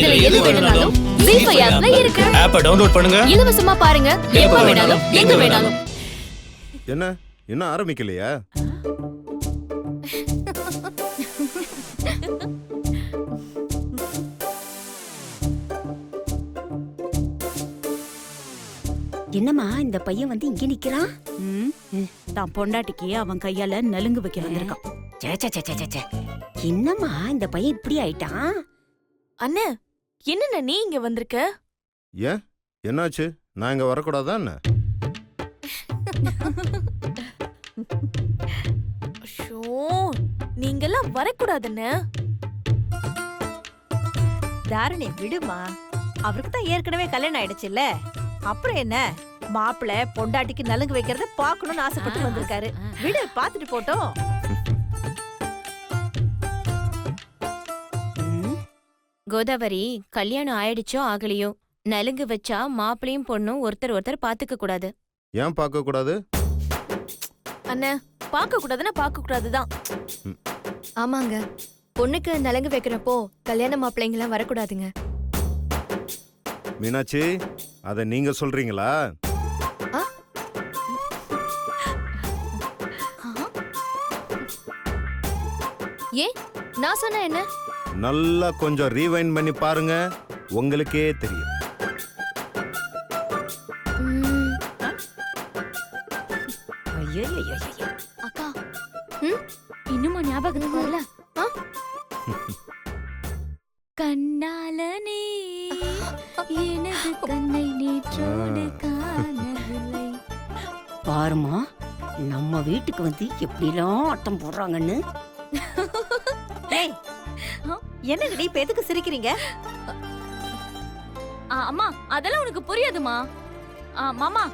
இதுல எது வேணும்னாலும் ஜீ5 ஆப்ல இருக்கு. ஆப்பை டவுன்லோட் பண்ணுங்க. இலவசமா பாருங்க. எப்ப வேணாலும் எங்க வேணாலும். என்ன இன்னும் ஆரம்பிக்கலையா? என்னம்மா இந்த பையன் வந்து இங்க நிக்கிறான்? தான் பொண்டாட்டிக்கு அவன் கையால நலுங்கு வைக்க வந்திருக்கான். சே, சே, சே, சே, சே. என்னம்மா இந்த பையன் இப்படி ஆயிட்டான்? அண்ணே, என்னண்ணே நீ இங்க வந்திருக்க? ஏன் என்னாச்சு? நான் இங்க வரக்கூடாதா என்ன? ஷோ, நீங்கெல்லாம் வரக்கூடாதுன்னு. தாரணி விடுமா, அவருக்கு தான் ஏற்கனவே கல்யாணம் ஆயிடுச்சுல்ல. அப்புறம் என்ன, மாப்பிள்ளை பொண்டாட்டிக்கு நலுங்கு வைக்கிறத பாக்கணும்னு ஆசைப்பட்டு வந்திருக்காரு. விடு, பாத்துட்டு போட்டோம். கோதாவரி, கல்யாணம் ஆயிடுச்சோ ஆகலையோ, நலுங்கு வச்சா மாப்பிளையும் பொண்ணும் ஒருத்தர் ஒருத்தர் பாத்துக்க கூடாது. ஏன் பார்க்க கூடாது? அண்ணே, பார்க்க கூடாதுன்னா பார்க்க கூடாதுதான். ஆமாங்க, பொண்ணுக்கு நலங்கு வைக்கிறப்போ கல்யாண மாப்பிள்ளைங்களாம் வரக்கூடாதுங்க. மீனாட்சி, அத நீங்க சொல்றீங்களா? ஏன் நான் சொன்ன என்ன? நல்லா கொஞ்சம் ரீவைண்ட் பண்ணி பாருங்க, உங்களுக்கே தெரியும். அக்கா, இன்னுமா ஞாபகத்துக்கு வரல? கண்ணாலனே எனது கண்ணை நேற்றோடு காணவில்லை. பாருமா, நம்ம வீட்டுக்கு வந்து எப்படிலாம் ஆட்டம் போடுறாங்கன்னு. என்னங்கடி இப்ப எதுக்கு சிரிக்கிறீங்க? அம்மா, அதெல்லாம் உனக்கு புரியாதுமா. மாமா,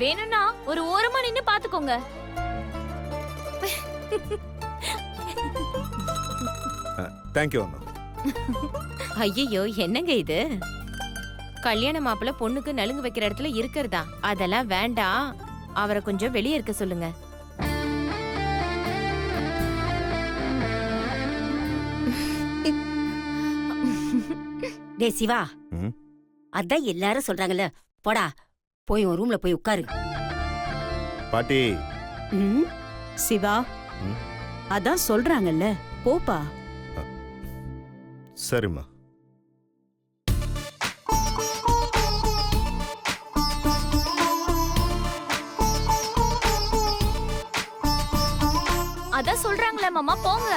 வேணும்னா ஒரு ஓரமா நின்னு பாத்துக்கோங்க. தேங்க்யூ அண்ணா. ஐயோ, என்னங்க இது? கல்யாண மாப்பிள்ள பொண்ணுக்கு நலுங்கு வைக்கிற இடத்துல இருக்கிறதா? அதெல்லாம் வேண்டாம். அவரை கொஞ்சம் வெளியே இருக்க சொல்லுங்க. டே சிவா, ம்? அதான் எல்லாரும் சொல்றாங்கல்ல, போடா போய் உன் ரூம்ல போய் உட்காரு. பாட்டி, ம்? சிவா, ம்? அதான் சொல்றாங்கல்ல, போப்பா. சரிம்மா. அதான் சொல்றாங்களே மாமா, போங்க.